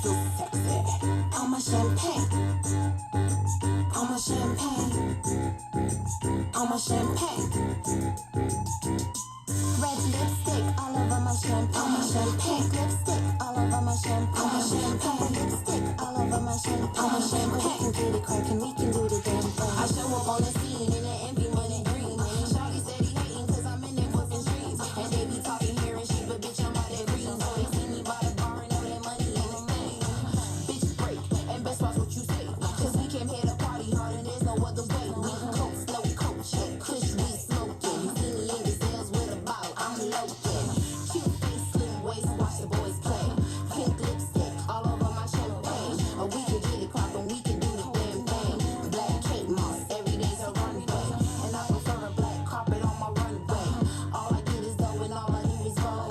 so sexy. On my champagne. On my champagne. On my champagne. Red lipstick all over my champagne. On my champagne. Pink lipstick all over my champagne. On my champagne. Purple lipstick all over my champagne. On my champagne. We can get it crackin', we can do the damn thing. I show up on the scene in an envy money green. Shawty said he hatin' 'cause I'm in them fucking streets. And they be talking here and shit, but bitch I'm out that green. So they see me by the bar and know that money ain't a thing. Bitch break and best watch what you say. 'Cause we came here to party hard and there's no other way. We coke, no coach, kush we smoking. See me in gazelles with a bow, I'm loking. Cute face, slim waist, watch the boys play. Pink lipstick all over my champagne. Or we can get it poppin', we can do the damn thing. Black Kate Moss, every day's a runway. And I prefer a black carpet on my runway. All I get is dough and all I do is roll.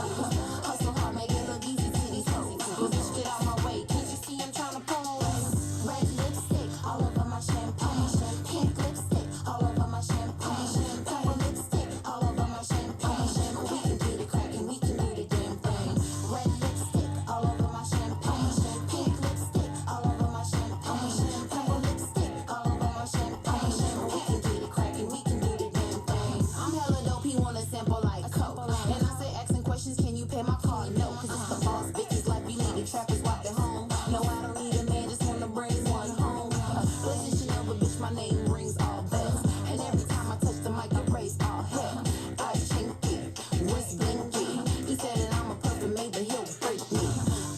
Hustle hard, make it look easy to these hoes. But bitch, get out my way, can't you see I'm tryna pose? Red lipstick all over my champagne. Pink lipstick all over my champagne. Purple lipstick all over my champagne. We can get it crackin', we can do the damn thing. Red lipstick all over my champagne. Pink lipstick all over my champagne. Purple lipstick all over my champagne. We can get it crackin', we can do the damn thing. I'm hella dope, he want a sample like coke. And I say asking questions, can you pay my card? No, 'cause it's the boss bitches like we need the trappers walk at home. No, I don't need a man, just wanna bring one home. Blazzzin, but bitch, my name rings all bells. And every time I touch the mic, I raise all hell. I chinky, wrist blinky. He said that I'm a perfect mate, but he'll break me.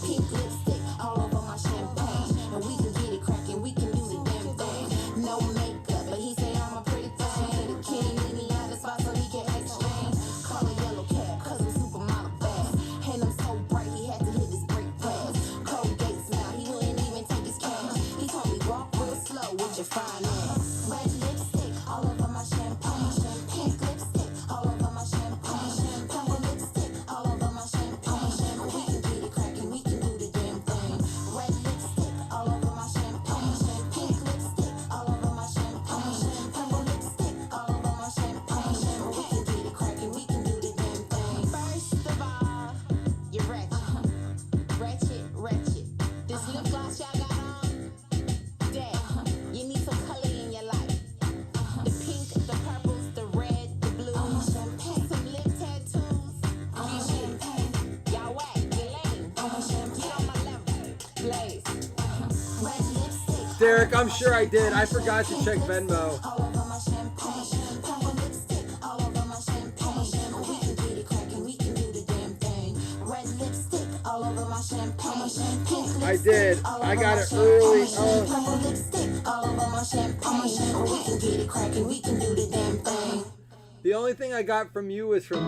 Pink lipstick all over my champagne. And we can get it crackin', we can do the damn thing. No makeup, but he say I'm a pretty thing. The king need me out the spot so he can exchange. Call a yellow cab, 'cause I'm supermodel bad. And I'm so bright, he had to hit his brake pads. Colgate's now, he wouldn't even take his cash. He told me walk real slow with your fine ass. Red lipstick all over my champagne. Pink lipstick all over my champagne. Purple lipstick all over my champagne. We can get it crackin', we can do the damn thing. Red lipstick all over my champagne. Pink lipstick all over my champagne. Purple lipstick all over my champagne. We can get it crackin', we can do the damn thing. First of all, you're ratchet. Ratchet. This lip gloss y'all got on, Dad, you need some color in your life. The pink, the purples, the red, the blue. Some lip tattoos. Y'all whack, you lame. Get on my level. Blaze. Red lipstick. Derek, I'm sure I did. I forgot to check Venmo. All over my champagne. Purple lipstick all over my champagne. We can get it crackin', we can do the damn thing. Red lipstick all over my champagne. Pink lipstick I did. all I over got my it early. champagne. Purple lipstick all over my champagne. We can get it crackin', we can do the damn thing. The only thing I got from you was from.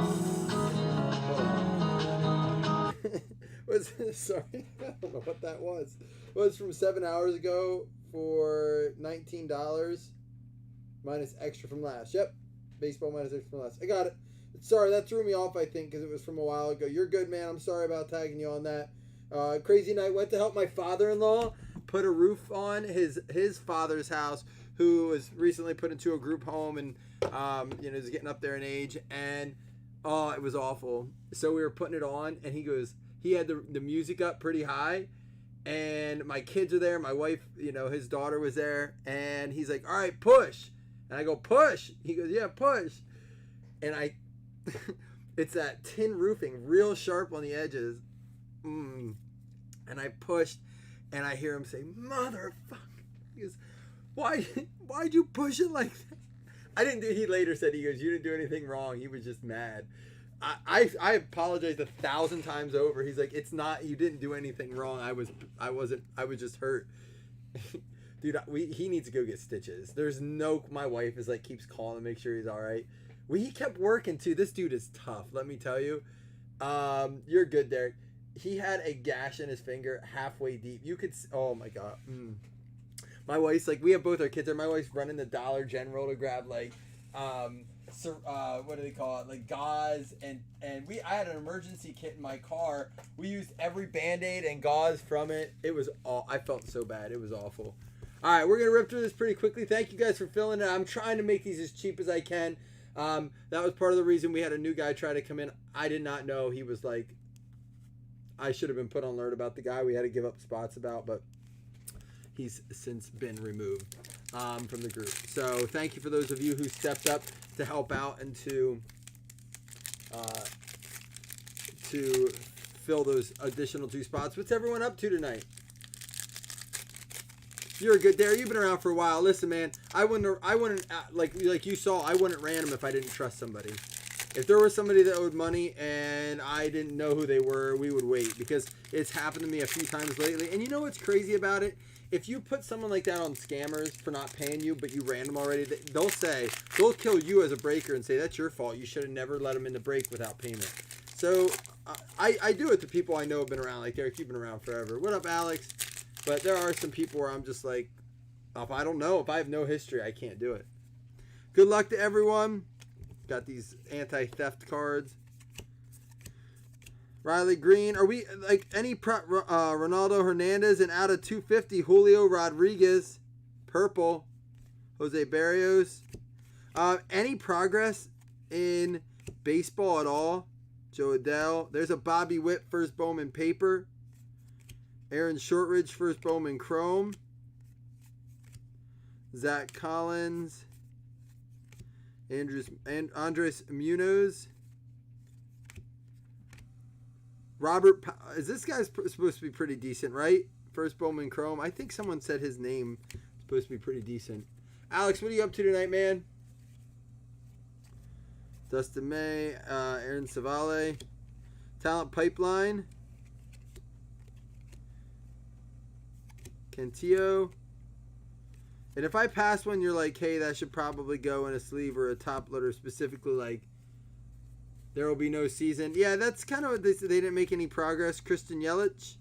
Sorry, I don't know what that was. It was from 7 hours ago for $19 minus extra from last. Yep, baseball minus extra from last. I got it. Sorry, that threw me off. I think because it was from a while ago. You're good, man. I'm sorry about tagging you on that. Crazy night. Went to help my father-in-law put a roof on his father's house, who was recently put into a group home and is getting up there in age, and it was awful. So we were putting it on, and he had the music up pretty high, and my kids are there. My wife, his daughter was there, and he's like, "All right, push," and I go, "Push." He goes, "Yeah, push," and it's that tin roofing, real sharp on the edges. And I pushed, and I hear him say, "Motherfucker." He goes, why'd you push it like that? He later said, he goes, "You didn't do anything wrong." He was just mad. I apologized 1,000 times over. He's like, "It's not, you didn't do anything wrong. I was just hurt." Dude, he needs to go get stitches. My wife is like, keeps calling to make sure he's all right. He kept working too. This dude is tough, let me tell you. You're good, Derek. He had a gash in his finger halfway deep. You could, oh my God. My wife's like, we have both our kids there. My wife's running the Dollar General to grab what do they call it? Like gauze and I had an emergency kit in my car. We used every Band-Aid and gauze from it. I felt so bad. It was awful. All right, we're going to rip through this pretty quickly. Thank you guys for filling it. I'm trying to make these as cheap as I can. That was part of the reason we had a new guy try to come in. I did not know he was like I should have been put on alert about the guy we had to give up spots about, but he's since been removed from the group. So thank you for those of you who stepped up to help out and to fill those additional 2 spots. What's everyone up to tonight? You're a good dare. You've been around for a while. Listen, man, I wouldn't like you saw. I wouldn't ran them if I didn't trust somebody. If there was somebody that owed money and I didn't know who they were, we would wait, because it's happened to me a few times lately. And you know what's crazy about it? If you put someone like that on scammers for not paying you, but you ran them already, they'll kill you as a breaker and say that's your fault. You should have never let them in the break without payment. So I do it to people I know have been around, like they're keeping around forever. What up, Alex? But there are some people where I'm just like, if I don't know, if I have no history, I can't do it. Good luck to everyone. Got these anti-theft cards. Riley Green. Are we like any Ronaldo Hernandez, and out of 250 Julio Rodriguez, purple. Jose Barrios. Any progress in baseball at all? Joe Adele. There's a Bobby Witt first Bowman paper. Aaron Shortridge first Bowman chrome. Zach Collins. Andres Munoz. Robert, is this guy's supposed to be pretty decent, right? First Bowman chrome. I think someone said his name is supposed to be pretty decent. Alex, what are you up to tonight, man? Dustin May, Aaron Savale. Talent Pipeline. Cantillo. And if I pass one, you're like, hey, that should probably go in a sleeve or a top loader, specifically like there will be no season. Yeah, that's kind of what they said. They didn't make any progress. Christian Yelich.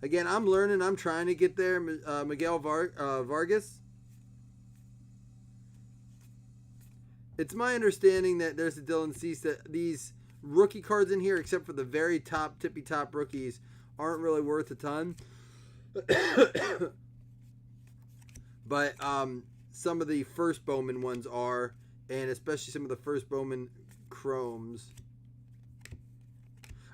Again, I'm learning. I'm trying to get there. Miguel Vargas. It's my understanding that there's a Dylan Cease that these rookie cards in here, except for the very top, tippy top rookies, aren't really worth a ton. But some of the first Bowman ones are, and especially some of the first Bowman chromes.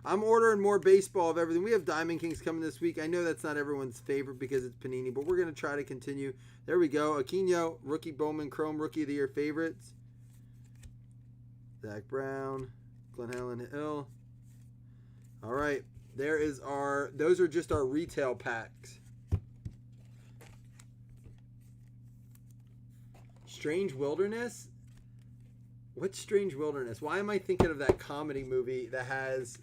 I'm ordering more baseball of everything. We have Diamond Kings coming this week. I know that's not everyone's favorite because it's Panini, but we're going to try to continue. There we go. Aquino, rookie Bowman chrome, rookie of the year favorites. Zach Brown, Glenn Allen Hill. All right. Those are just our retail packs. Strange Wilderness? What's Strange Wilderness? Why am I thinking of that comedy movie that has...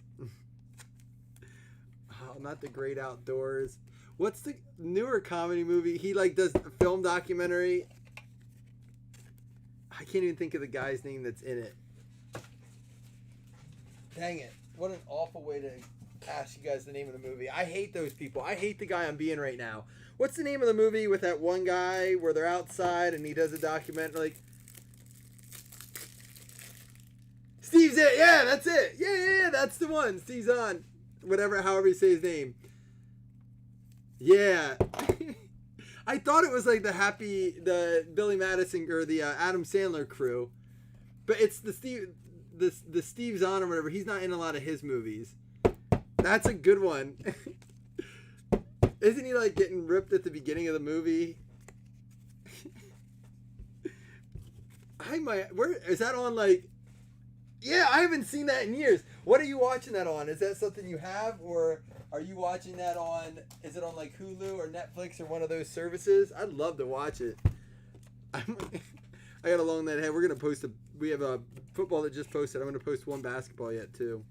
not The Great Outdoors. What's the newer comedy movie? He like does a film documentary. I can't even think of the guy's name that's in it. Dang it. What an awful way to ask you guys the name of the movie. I hate those people. I hate the guy I'm being right now. What's the name of the movie with that one guy where they're outside and he does a documentary? Like, Steve's it. Yeah, that's it. Yeah, that's the one. Steve's on. However you say his name. Yeah. I thought it was like the Billy Madison or the Adam Sandler crew. But it's the Steve Zahn or whatever. He's not in a lot of his movies. That's a good one. Isn't he like getting ripped at the beginning of the movie? Where is that on? Like, yeah, I haven't seen that in years. What are you watching that on? Is that something you have, or are you watching that on? Is it on like Hulu or Netflix or one of those services? I'd love to watch it. I got a long that head. We're gonna post we have a football that just posted. I'm gonna post one basketball yet too.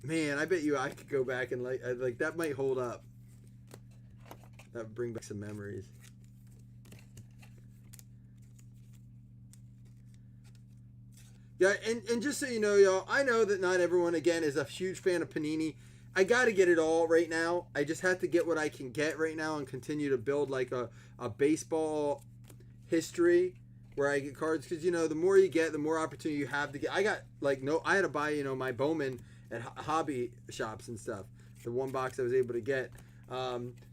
Man, I bet you I could go back and like that might hold up. That would bring back some memories. Yeah, and just so you know, y'all, I know that not everyone, again, is a huge fan of Panini. I got to get it all right now. I just have to get what I can get right now and continue to build like a baseball history where I get cards. Because, you know, the more you get, the more opportunity you have to get. I got, like, I had to buy, you know, my Bowman at hobby shops and stuff. The one box I was able to get.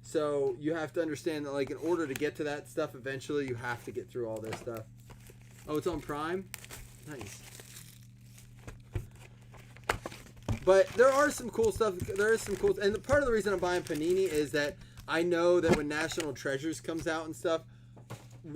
So you have to understand that, like, in order to get to that stuff eventually, you have to get through all this stuff. Oh, it's on Prime? Nice. But there are some cool stuff. There is some cool, and part of the reason I'm buying Panini is that I know that when National Treasures comes out and stuff,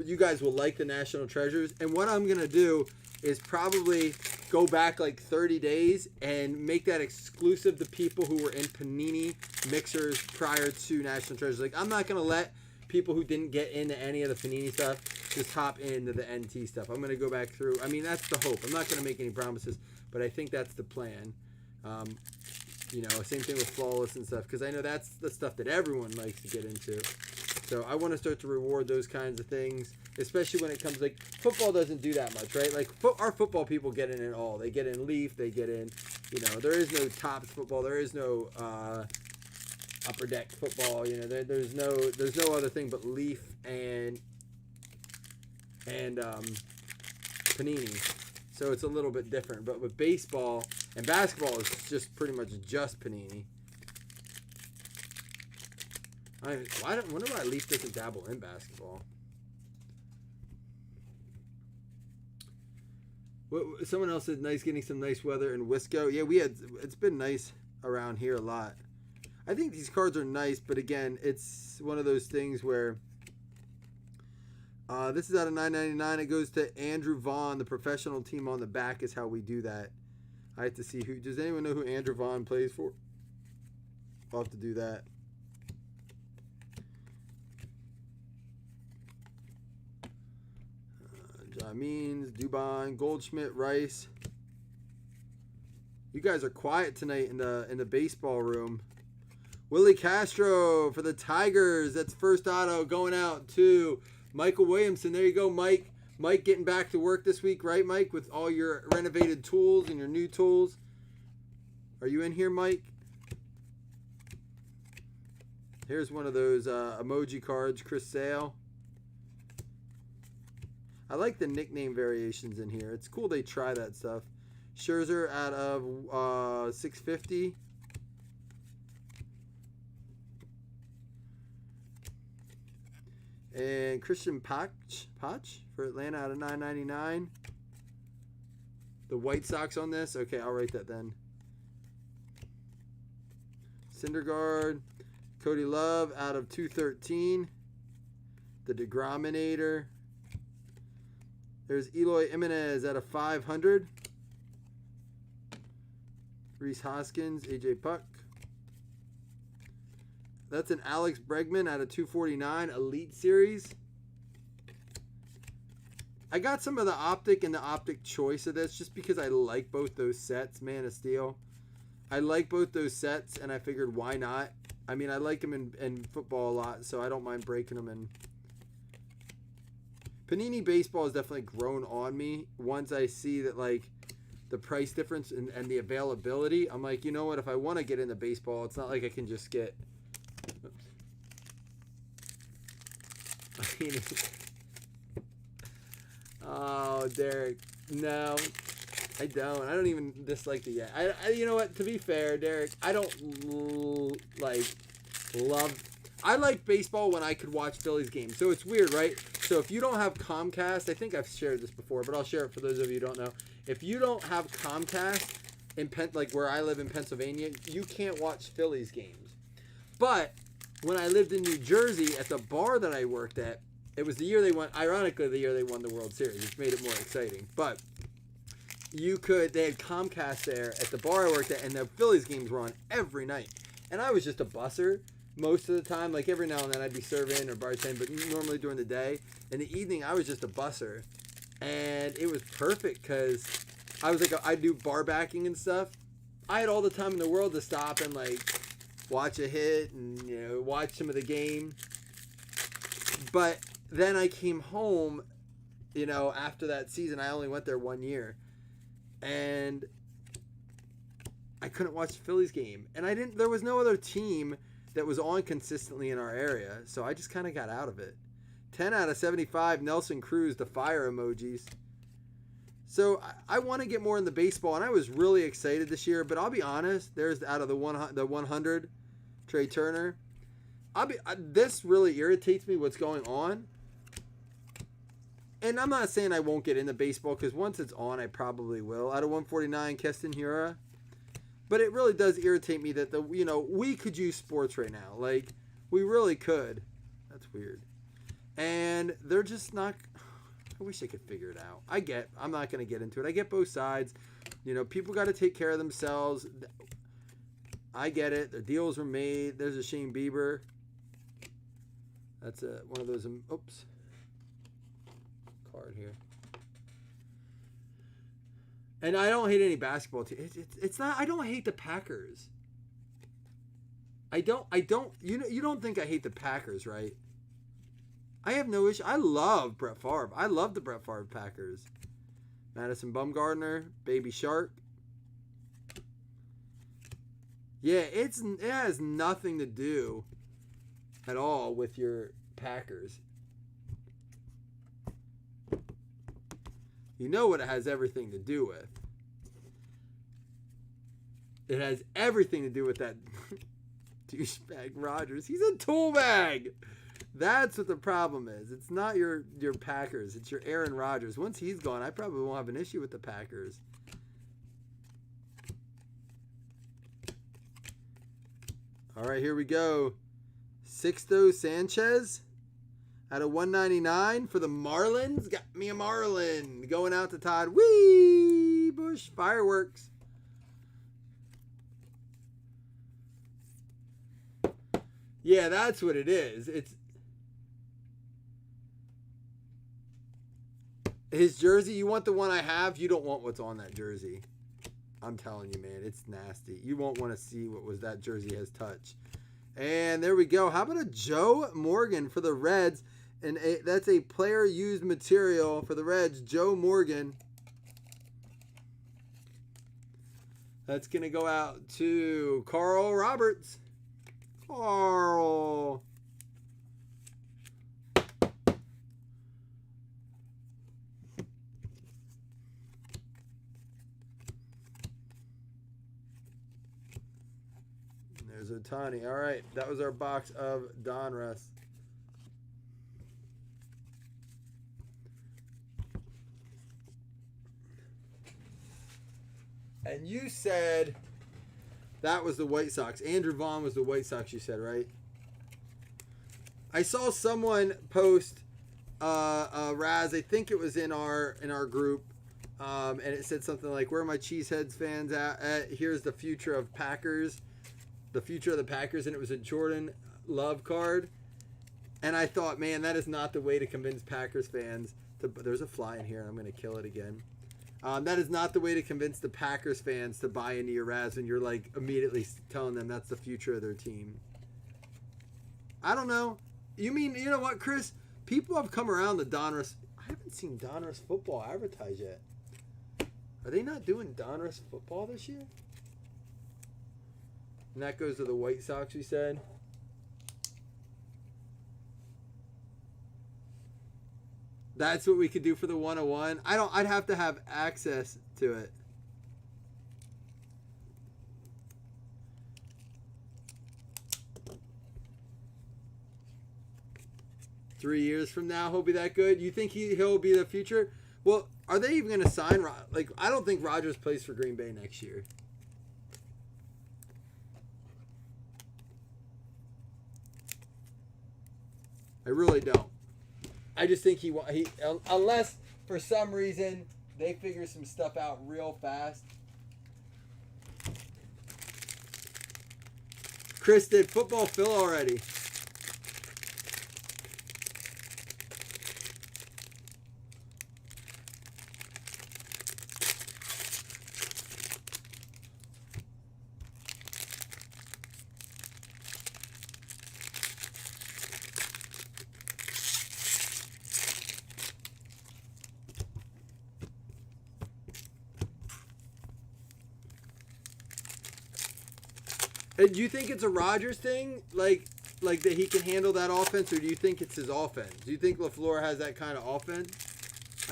you guys will like the National Treasures. And what I'm gonna do is probably go back like 30 days and make that exclusive to people who were in Panini mixers prior to National Treasures. Like, I'm not gonna let people who didn't get into any of the Panini stuff just hop into the NT stuff. I'm going to go back through. I mean, that's the hope. I'm not going to make any promises, but I think that's the plan. You know, same thing with Flawless and stuff, because I know that's the stuff that everyone likes to get into. So I want to start to reward those kinds of things, especially when it comes, like, football doesn't do that much, right? Like, our football people get in it all. They get in Leaf, they get in, you know, there is no Topps football, there is no Upper Deck football, you know, there's no other thing but Leaf and Panini. So it's a little bit different. But with baseball and basketball, it's just pretty much just Panini. I wonder why Leaf doesn't dabble in basketball. Someone else said nice getting some nice weather in Wisco. Yeah, it's been nice around here a lot. I think these cards are nice, but again, it's one of those things where this is out of $9.99. It goes to Andrew Vaughn. The professional team on the back is how we do that. I have to see who. Does anyone know who Andrew Vaughn plays for? I'll have to do that. Jameen, Dubon, Goldschmidt, Rice. You guys are quiet tonight in the baseball room. Willie Castro for the Tigers. That's first auto going out to Michael Williamson. There you go, Mike. Mike getting back to work this week, right, Mike? With all your renovated tools and your new tools. Are you in here, Mike? Here's one of those emoji cards, Chris Sale. I like the nickname variations in here. It's cool they try that stuff. Scherzer out of 650. And Christian Pach for Atlanta out of $9.99. The White Sox on this. Okay, I'll write that then. Syndergaard, Cody Love out of 213. The DeGrominator. There's Eloy Jimenez out of 500. Reese Hoskins, AJ Puck. That's an Alex Bregman out of 249 Elite Series. I got some of the Optic and the Optic Choice of this just because I like both those sets, Man of Steel. I like both those sets, and I figured why not? I mean, I like them in football a lot, so I don't mind breaking them in. Panini Baseball has definitely grown on me once I see that, like, the price difference and the availability. I'm like, you know what? If I want to get into baseball, it's not like I can just get... Oh, Derek. No, I don't. I don't even dislike it yet. I you know what? To be fair, Derek, I don't love... I like baseball when I could watch Phillies games. So it's weird, right? So if you don't have Comcast, I think I've shared this before, but I'll share it for those of you who don't know. If you don't have Comcast in like where I live in Pennsylvania, you can't watch Phillies games. But when I lived in New Jersey at the bar that I worked at, it was the year they won, ironically, the year they won the World Series, which made it more exciting. But they had Comcast there at the bar I worked at, and the Phillies games were on every night. And I was just a busser most of the time. Like every now and then I'd be serving or bartending, but normally during the day. In the evening, I was just a busser. And it was perfect because I was like, I do bar backing and stuff. I had all the time in the world to stop and like watch a hit and, you know, watch some of the game. But then I came home, you know, after that season. I only went there 1 year. And I couldn't watch the Phillies game. And there was no other team that was on consistently in our area. So I just kind of got out of it. 10 out of 75, Nelson Cruz, the fire emojis. So I want to get more in the baseball, and I was really excited this year. But I'll be honest, there's out of the 100, Trey Turner. This really irritates me, what's going on. And I'm not saying I won't get into baseball, because once it's on, I probably will. Out of 149, Keston Hiura. But it really does irritate me that we could use sports right now. Like, we really could. That's weird. And they're just not. I wish they could figure it out. I'm not going to get into it. I get both sides. People got to take care of themselves. I get it. The deals were made. There's a Shane Bieber. That's one of those. Oops. Card here. And I don't hate any basketball team. It's not. I don't hate the Packers. I don't. You don't think I hate the Packers, right? I have no issue. I love Brett Favre. I love the Brett Favre Packers. Madison Bumgarner, Baby Shark. Yeah, it has nothing to do at all with your Packers. You know what it has everything to do with. It has everything to do with that douchebag Rodgers. He's a tool bag. That's what the problem is. It's not your Packers. It's your Aaron Rodgers. Once he's gone, I probably won't have an issue with the Packers. All right, here we go. Sixto Sanchez out of 199 for the Marlins. Got me a Marlin. Going out to Todd. Whee! Bush fireworks. Yeah, that's what it is. It's his jersey. You want the one I have. You don't want what's on that jersey. I'm telling you, man, it's nasty. You won't want to see what was that jersey has touched. And there we go. How about a Joe Morgan for the Reds? And that's a player used material for the Reds. Joe Morgan. That's going to go out to Carl Roberts. Carl. There's Ohtani. All right, that was our box of Donruss. And you said that was the White Sox. Andrew Vaughn was the White Sox, you said, right? I saw someone post Raz, I think it was in our group, and it said something like, where are my Cheeseheads fans at? Here's the future of Packers. The future of the Packers, and it was a Jordan Love card. And I thought, man, that is not the way to convince Packers fans. There's a fly in here, and I'm going to kill it again. That is not the way to convince the Packers fans to buy into your Raz when you're like immediately telling them that's the future of their team. I don't know. You know what, Chris? People have come around the Donruss. I haven't seen Donruss football advertised yet. Are they not doing Donruss football this year? And that goes to the White Sox, you said? That's what we could do for the 101. I'd have to have access to it. Three years from now, he'll be that good? You think he'll be the future? Well, are they even going to sign? I don't think Rodgers plays for Green Bay next year. I really don't. I just think he unless for some reason they figure some stuff out real fast. Chris, did football fill already? Do you think it's a Rodgers thing, like that he can handle that offense, or do you think it's his offense? Do you think LaFleur has that kind of offense?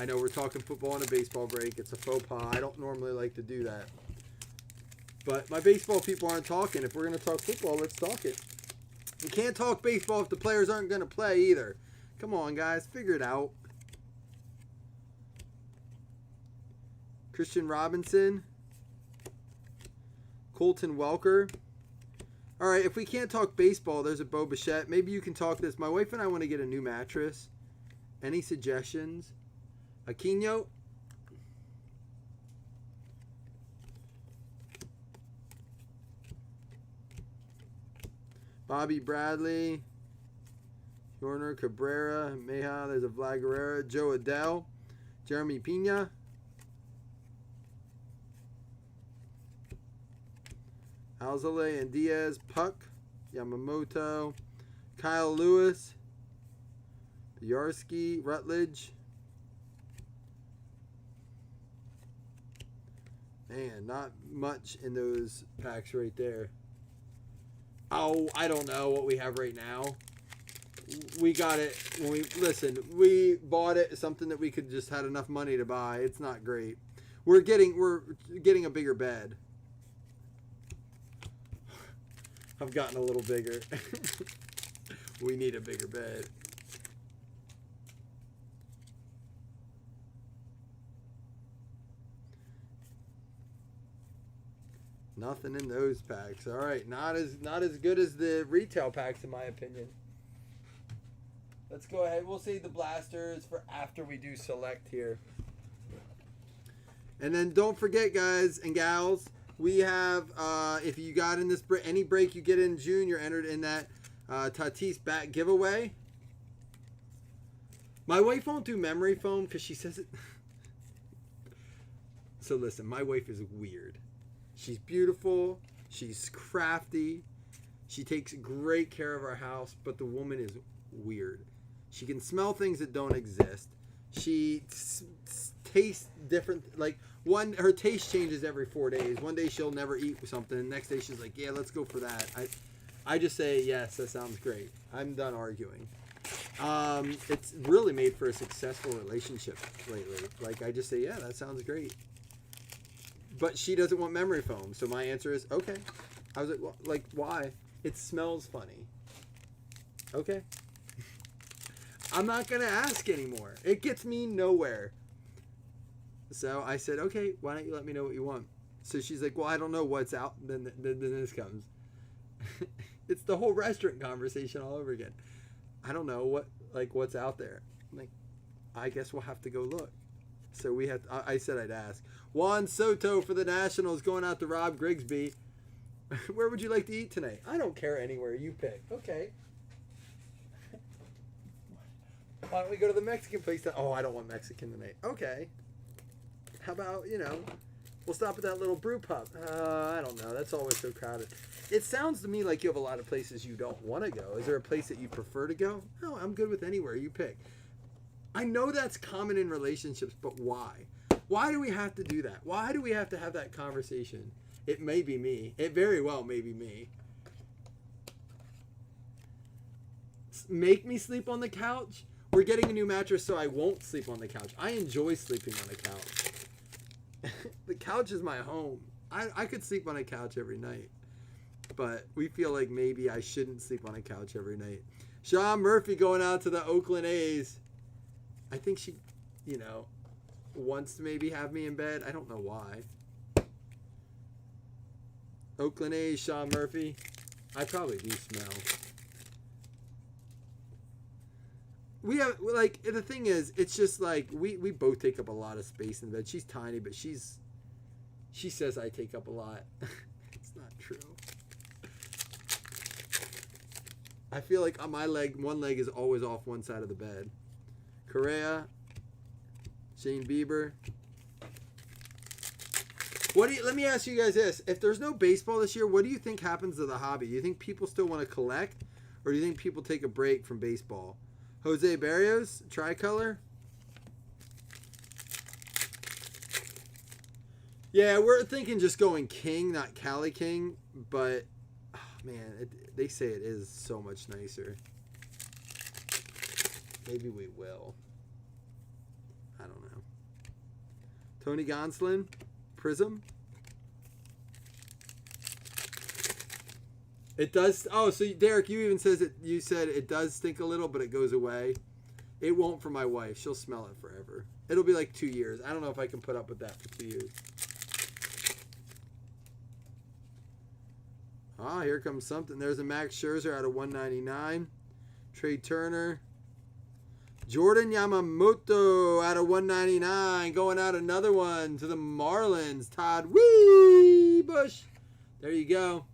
I know we're talking football on a baseball break. It's a faux pas. I don't normally like to do that. But my baseball people aren't talking. If we're going to talk football, let's talk it. We can't talk baseball if the players aren't going to play either. Come on, guys. Figure it out. Christian Robinson. Colton Welker. All right, if we can't talk baseball, there's a Bo Bichette. Maybe you can talk this. My wife and I want to get a new mattress. Any suggestions? Aquino. Bobby Bradley. Jorner Cabrera. Meja. There's a Vlad Guerrera. Joe Adele. Jeremy Pena. Alzole and Diaz. Puck. Yamamoto. Kyle Lewis. Yarsky. Rutledge. Man, not much in those packs right there. Oh, I don't know what we have right now. We got it when we bought it, something that we could just had enough money to buy. It's not great. We're getting a bigger bed. I've gotten a little bigger. We need a bigger bed. Nothing in those packs. All right, not as good as the retail packs in my opinion. Let's go ahead. We'll save the blasters for after we do select here. And then don't forget, guys and gals, we have if you got in this any break you get in June, you're entered in that Tatis bat giveaway. My wife won't do memory foam because she says it. So listen, my wife is weird. She's beautiful. She's crafty. She takes great care of our house, but the woman is weird. She can smell things that don't exist. She tastes different. Like her taste changes every 4 days. One day she'll never eat something. The next day she's like, yeah, let's go for that. I just say, yes, that sounds great. I'm done arguing. It's really made for a successful relationship lately. Like I just say, yeah, that sounds great. But she doesn't want memory foam. So my answer is, okay. I was like, why? It smells funny. Okay. I'm not going to ask anymore. It gets me nowhere. So I said, okay, why don't you let me know what you want? So she's like, well, I don't know what's out. Then this comes. It's the whole restaurant conversation all over again. I don't know what's out there. I'm like, I guess we'll have to go look. So I said I'd ask. Juan Soto for the Nationals going out to Rob Grigsby. Where would you like to eat tonight? I don't care anywhere. You pick. Okay. Why don't we go to the Mexican place? Oh, I don't want Mexican tonight. Okay. How about, we'll stop at that little brew pub. I don't know. That's always so crowded. It sounds to me like you have a lot of places you don't want to go. Is there a place that you prefer to go? No, I'm good with anywhere. You pick. I know that's common in relationships, but why? Why do we have to do that? Why do we have to have that conversation? It may be me. It very well may be me. Make me sleep on the couch? We're getting a new mattress, so I won't sleep on the couch. I enjoy sleeping on the couch. The couch is my home. I could sleep on a couch every night. But we feel like maybe I shouldn't sleep on a couch every night. Sean Murphy going out to the Oakland A's. I think she, wants to maybe have me in bed. I don't know why. Oakland A's, Sean Murphy. I probably do smell. We have, the thing is, it's just like, we both take up a lot of space in bed. She's tiny, but she says I take up a lot. It's not true. I feel like on my leg, one leg is always off one side of the bed. Correa, Shane Bieber. Let me ask you guys this. If there's no baseball this year, what do you think happens to the hobby? Do you think people still want to collect? Or do you think people take a break from baseball? Jose Barrios, tricolor. Yeah, we're thinking just going King, not Cali King. But, oh man, they say it is so much nicer. Maybe we will. I don't know. Tony Gonsolin, Prism. It does. Oh, so Derek, you even says it. You said it does stink a little, but it goes away. It won't for my wife. She'll smell it forever. It'll be like 2 years. I don't know if I can put up with that for 2 years. Ah, here comes something. There's a Max Scherzer out of 199. Trey Turner. Jordan Yamamoto out of 199. Going out another one to the Marlins. Todd Bush. There you go.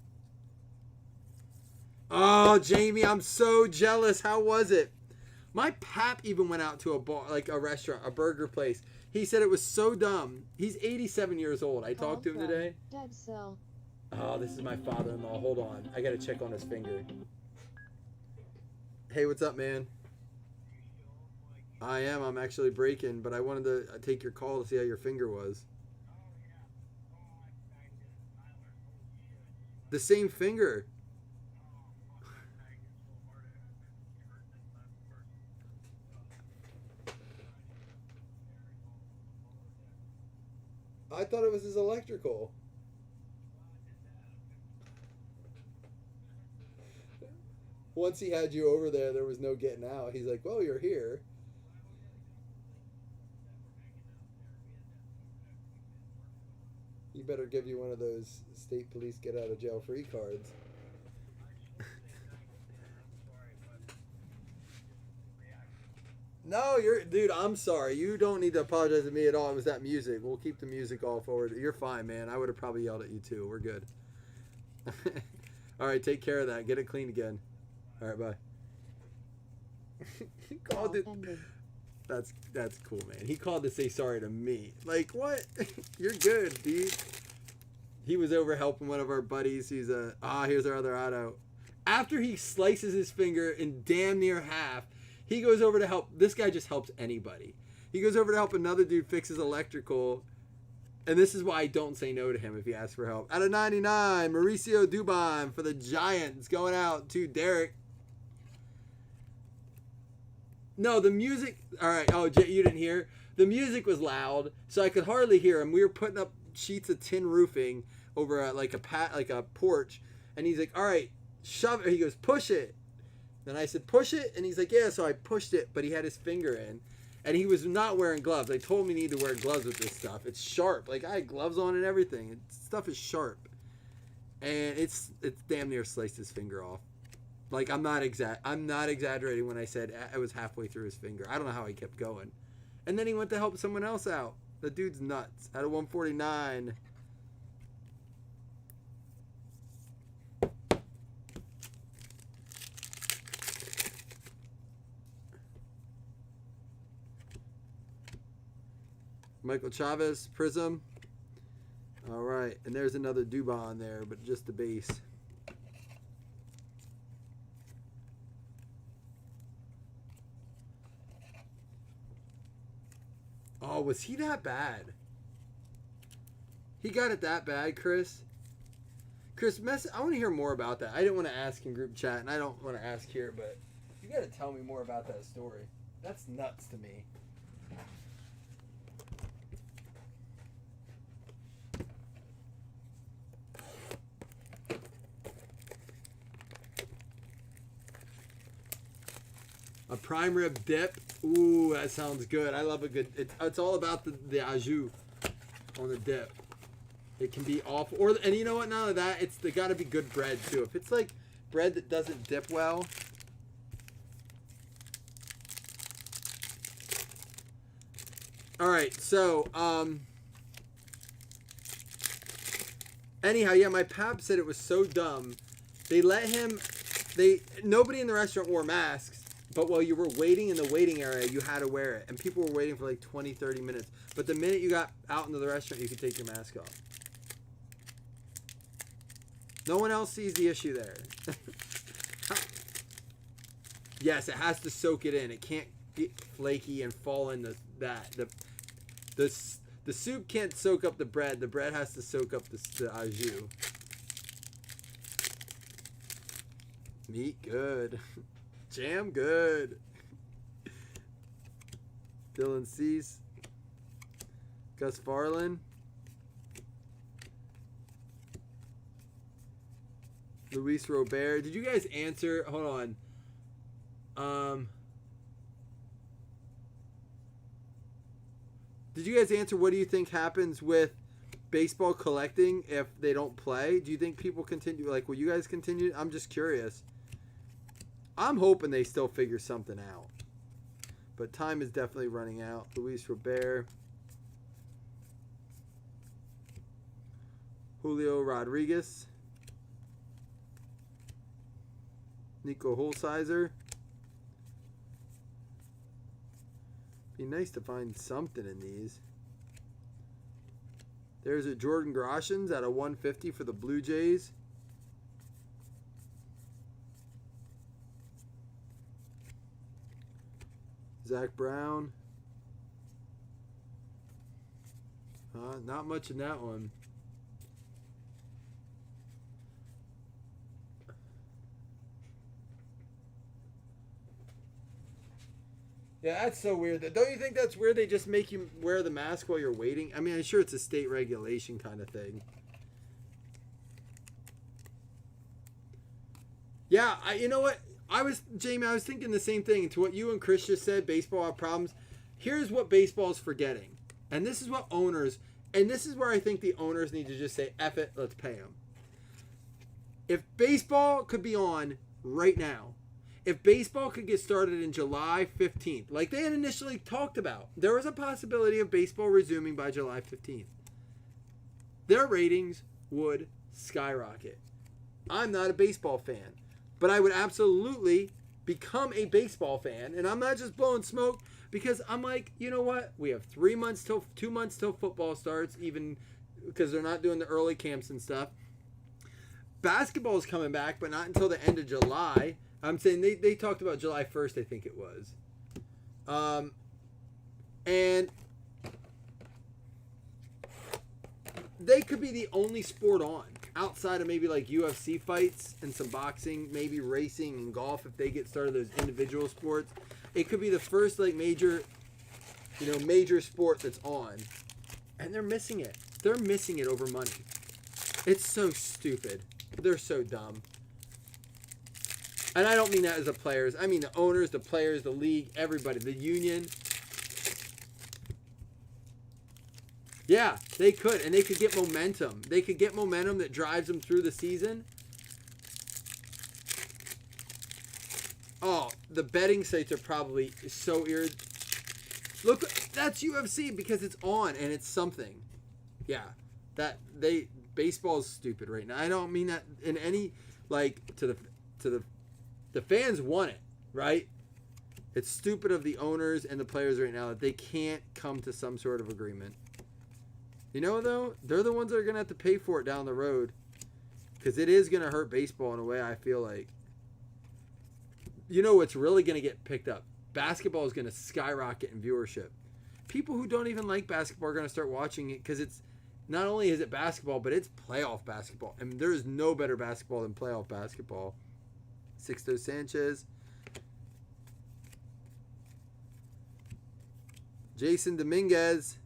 Oh, Jamie, I'm so jealous. How was it? My pap even went out to a bar, like a restaurant, a burger place. He said it was so dumb. He's 87 years old. I talked to him today. Dead cell. Oh, this is my father-in-law. Hold on. I got to check on his finger. Hey, what's up, man? I am. I'm actually breaking, but I wanted to take your call to see how your finger was. The same finger. I thought it was his electrical. Once he had you over there, there was no getting out. He's like, well, you're here. He better give you one of those state police get out of jail free cards. No, dude, I'm sorry. You don't need to apologize to me at all. It was that music. We'll keep the music all forward. You're fine, man. I would have probably yelled at you too. We're good. All right, take care of that. Get it clean again. All right, bye. He called it. That's cool, man. He called to say sorry to me. Like, what? You're good, dude. He was over helping one of our buddies. He's here's our other auto. After he slices his finger in damn near half, he goes over to help. This guy just helps anybody. He goes over to help another dude fix his electrical. And this is why I don't say no to him if he asks for help. Out of 99, Mauricio Dubon for the Giants going out to Derek. No, the music. All right. Oh, you didn't hear? The music was loud, so I could hardly hear him. We were putting up sheets of tin roofing over a porch, and he's like, "All right, shove it." He goes, "Push it." Then I said, "Push it," and he's like, "Yeah." So I pushed it, but he had his finger in, and he was not wearing gloves. I told him he needed to wear gloves with this stuff. It's sharp. Like, I had gloves on and everything. Stuff is sharp, and it's damn near sliced his finger off. Like, I'm not exaggerating when I said it was halfway through his finger. I don't know how he kept going. And then he went to help someone else out. The dude's nuts. Out of 149. Michael Chavez, Prism. All right. And there's another Dubon there, but just the base. Oh, was he that bad? He got it that bad, Chris? Chris, I want to hear more about that. I didn't want to ask in group chat, and I don't want to ask here, but you got to tell me more about that story. That's nuts to me. A prime rib dip. Ooh, that sounds good. I love a good. It's all about the au jus on the dip. It can be awful, and you know what? None of that. They got to be good bread too. If it's like bread that doesn't dip well. All right, so anyhow, yeah, my pap said it was so dumb. Nobody in the restaurant wore masks. But while you were waiting in the waiting area, you had to wear it. And people were waiting for like 20, 30 minutes. But the minute you got out into the restaurant, you could take your mask off. No one else sees the issue there. Yes, it has to soak it in. It can't get flaky and fall into that. The soup can't soak up the bread. The bread has to soak up the au jus. Meat good. Jam good. Dylan Cease. Gus Farland. Luis Robert. Did you guys answer? Hold on. Did you guys answer what do you think happens with baseball collecting if they don't play? Do you think people continue? Like, will you guys continue? I'm just curious. I'm hoping they still figure something out. But time is definitely running out. Luis Robert. Julio Rodriguez. Nico Holsizer. Be nice to find something in these. There's a Jordan Groshans at a 150 for the Blue Jays. Zach Brown. Not much in that one. Yeah, that's so weird. Don't you think that's weird? They just make you wear the mask while you're waiting? I mean, I'm sure it's a state regulation kind of thing. Yeah, you know what? Jamie, I was thinking the same thing. To what you and Chris just said, baseball have problems. Here's what baseball is forgetting. And this is what owners, and this is where I think the owners need to just say, F it, let's pay them. If baseball could be on right now, if baseball could get started in July 15th, like they had initially talked about, there was a possibility of baseball resuming by July 15th. Their ratings would skyrocket. I'm not a baseball fan, but I would absolutely become a baseball fan. And I'm not just blowing smoke because I'm like, you know what? We have 2 months till football starts, even because they're not doing the early camps and stuff. Basketball is coming back, but not until the end of July. I'm saying they talked about July 1st, I think it was. And they could be the only sport on outside of maybe like UFC fights and some boxing, maybe racing and golf if they get started, those individual sports. It could be the first like major sport that's on. And they're missing it. They're missing it over money. It's so stupid. They're so dumb. And I don't mean that as the players. I mean the owners, the players, the league, everybody, the union. Yeah, they could. And they could get momentum. They could get momentum that drives them through the season. Oh, the betting sites are probably so irritated. Look, that's UFC because it's on and it's something. Yeah, baseball is stupid right now. I don't mean that in any the fans want it, right? It's stupid of the owners and the players right now that they can't come to some sort of agreement. You know, though, they're the ones that are going to have to pay for it down the road because it is going to hurt baseball in a way, I feel like. You know what's really going to get picked up? Basketball is going to skyrocket in viewership. People who don't even like basketball are going to start watching it because it's not only is it basketball, but it's playoff basketball. And there is no better basketball than playoff basketball. Sixto Sanchez. Jason Dominguez.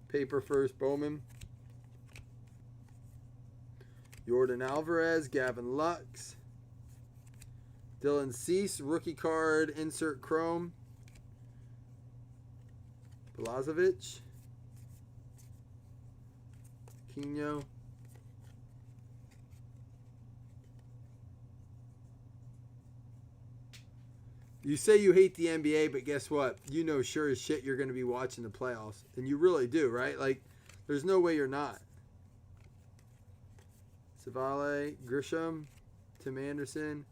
Paper first, Bowman. Jordan Alvarez. Gavin Lux. Dylan Cease. Rookie card. Insert chrome. Blazzovic. Quino. You say you hate the NBA, but guess what? You know sure as shit you're going to be watching the playoffs. And you really do, right? Like, there's no way you're not. Savale, Grisham, Tim Anderson,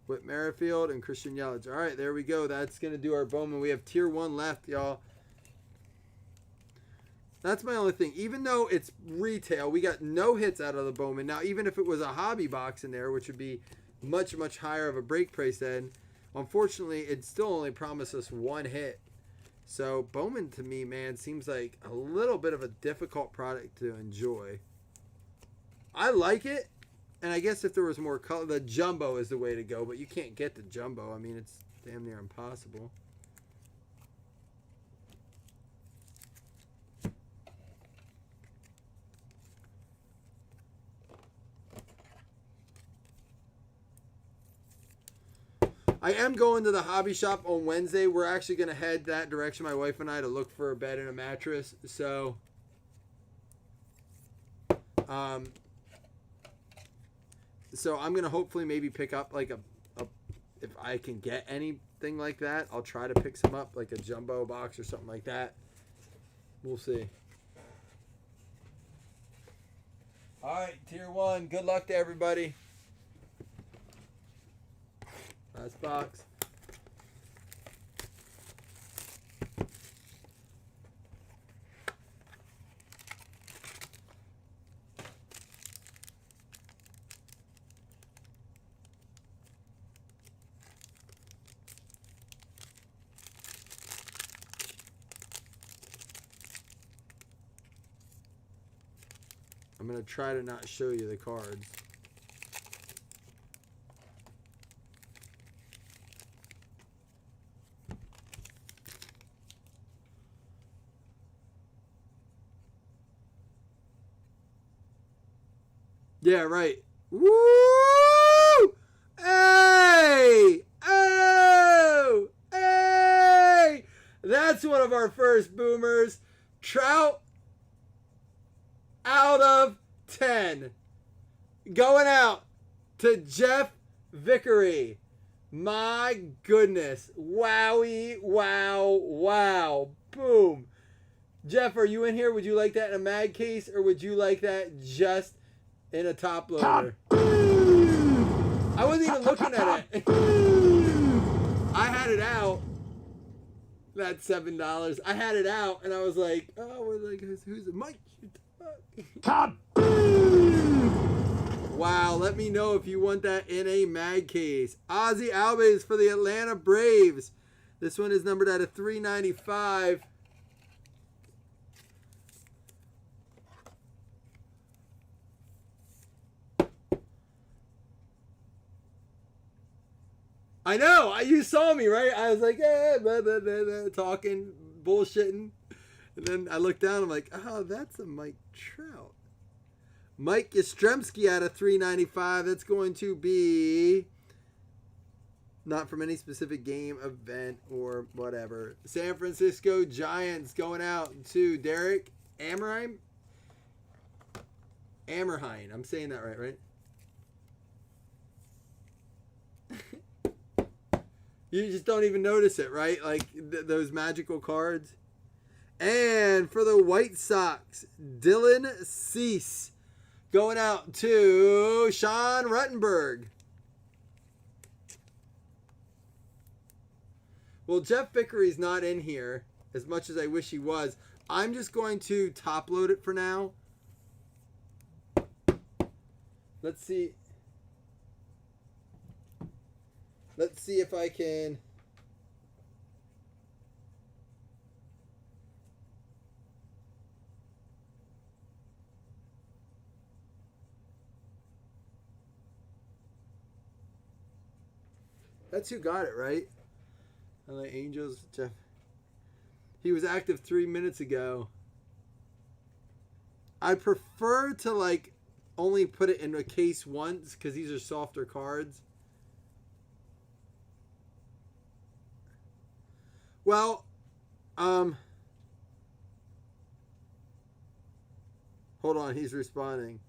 Whit Merrifield, and Christian Yelich. All right, there we go. That's going to do our Bowman. We have tier 1 left, y'all. That's my only thing. Even though it's retail, we got no hits out of the Bowman. Now, even if it was a hobby box in there, which would be much, much higher of a break price then, unfortunately, it still only promised us 1 hit. So, Bowman to me, man, seems like a little bit of a difficult product to enjoy. I like it, and I guess if there was more color, the jumbo is the way to go, but you can't get the jumbo. I mean, it's damn near impossible. I am going to the hobby shop on Wednesday. We're actually going to head that direction, my wife and I, to look for a bed and a mattress. So So I'm gonna hopefully maybe pick up like a if I can get anything like that, I'll try to pick some up, like a jumbo box or something like that. We'll see. All right, tier 1. Good luck to everybody. Last box. I'm going to try to not show you the cards. Yeah, right. Woo! Hey! Oh! Hey! That's one of our first boomers. Trout out of 10. Going out to Jeff Vickery. My goodness. Wowie, wow, wow. Boom. Jeff, are you in here? Would you like that in a mag case, or would you like that just in a top loader? I wasn't even looking at it. I had it out. That's $7. I had it out, and I was like, "Oh, we're like, who's it? Mike." Wow, let me know if you want that in a mag case. Ozzy Albies for the Atlanta Braves. This one is numbered out of 395. I know, you saw me, right? I was like, blah, blah, blah, blah, talking, bullshitting. And then I looked down, I'm like, oh, that's a Mike Trout. Mike Yastrzemski out of 395. That's going to be not from any specific game, event, or whatever. San Francisco Giants going out to Derek Amerheim. Amerheim. I'm saying that right? You just don't even notice it, right? Like those magical cards. And for the White Sox, Dylan Cease going out to Sean Ruttenberg. Well, Jeff Vickery's not in here as much as I wish he was. I'm just going to top load it for now. Let's see. Let's see if I can. That's who got it, right? LA Angels, Jeff. He was active 3 minutes ago. I prefer to like only put it in a case once because these are softer cards. Well, hold on, he's responding.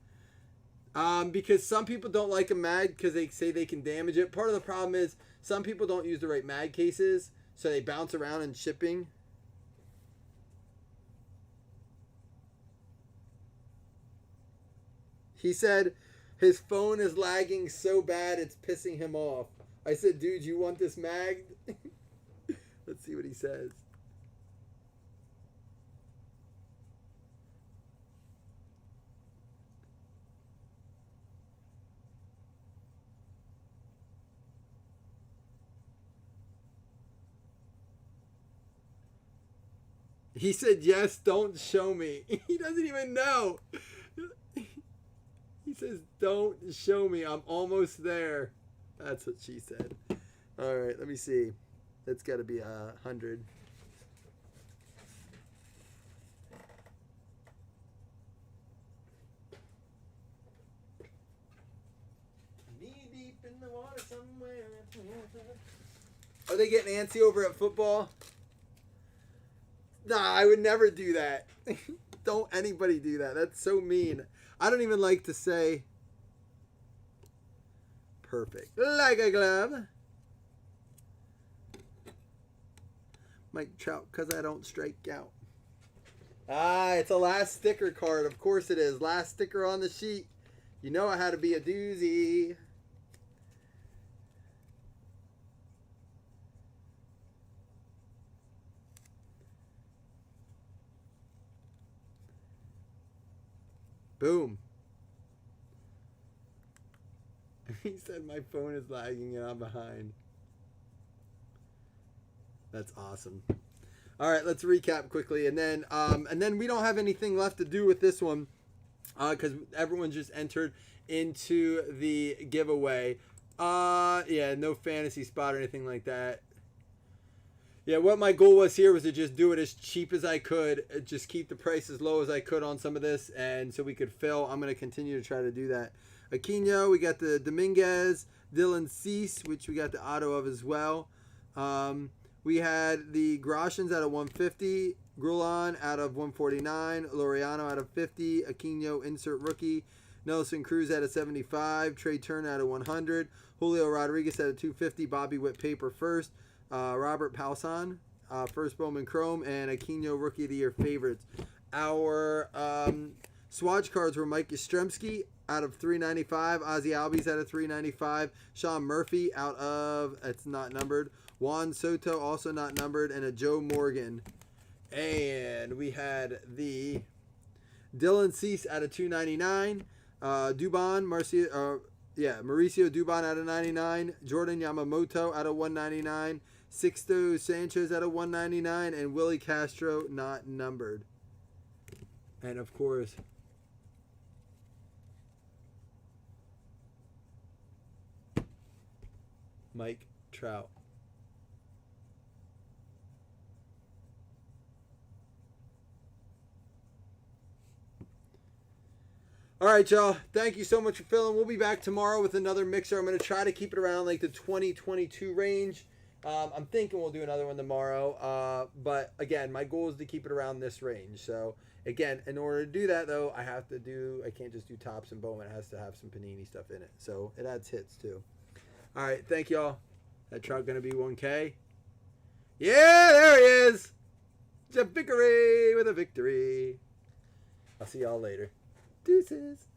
Because some people don't like a mag because they say they can damage it. Part of the problem is some people don't use the right mag cases, so they bounce around in shipping. He said his phone is lagging so bad it's pissing him off. I said, dude, you want this mag? Let's see what he says. He said, yes, don't show me. He doesn't even know. He says, don't show me. I'm almost there. That's what she said. All right, let me see. That's got to be 100. Knee deep in the water somewhere. Are they getting antsy over at football? Nah, I would never do that. Don't anybody do that. That's so mean. I don't even like to say perfect. Like a glove. Mike Trout, because I don't strike out. Ah, it's a last sticker card. Of course it is. Last sticker on the sheet. You know it had to be a doozy. Boom. He said my phone is lagging and I'm behind. That's awesome. All right, let's recap quickly, and then we don't have anything left to do with this one because everyone just entered into the giveaway. Yeah, no fantasy spot or anything like that. Yeah, what my goal was here was to just do it as cheap as I could, just keep the price as low as I could on some of this, and so we could fill. I'm going to continue to try to do that. Aquino, we got the Dominguez, Dylan Cease, which we got the auto of as well. We had the Groshans out of 150, Grulon out of 149, Laureano out of 50, Aquino insert rookie, Nelson Cruz out of 75, Trey Turner out of 100, Julio Rodriguez out of 250, Bobby Witt paper first, Robert Palsan, first Bowman Chrome, and Aquino Rookie of the Year favorites. Our swatch cards were Mike Yastrzemski out of 395, Ozzie Albies out of 395, Sean Murphy out of, it's not numbered, Juan Soto also not numbered, and a Joe Morgan. And we had the Dylan Cease out of 299, Mauricio Dubon out of 99, Jordan Yamamoto out of 199, Sixto Sanchez out of 199, and Willie Castro not numbered. And of course, Mike Trout. All right, y'all. Thank you so much for filling. We'll be back tomorrow with another mixer. I'm going to try to keep it around like the 2022 range. I'm thinking we'll do another one tomorrow. But again, my goal is to keep it around this range. So again, in order to do that though, I can't just do Topps and Bowman. It has to have some Panini stuff in it. So it adds hits too. All right. Thank y'all. That Trout going to be 1K. Yeah, there he is. Jeff Vickery with a victory. I'll see y'all later. Deuces.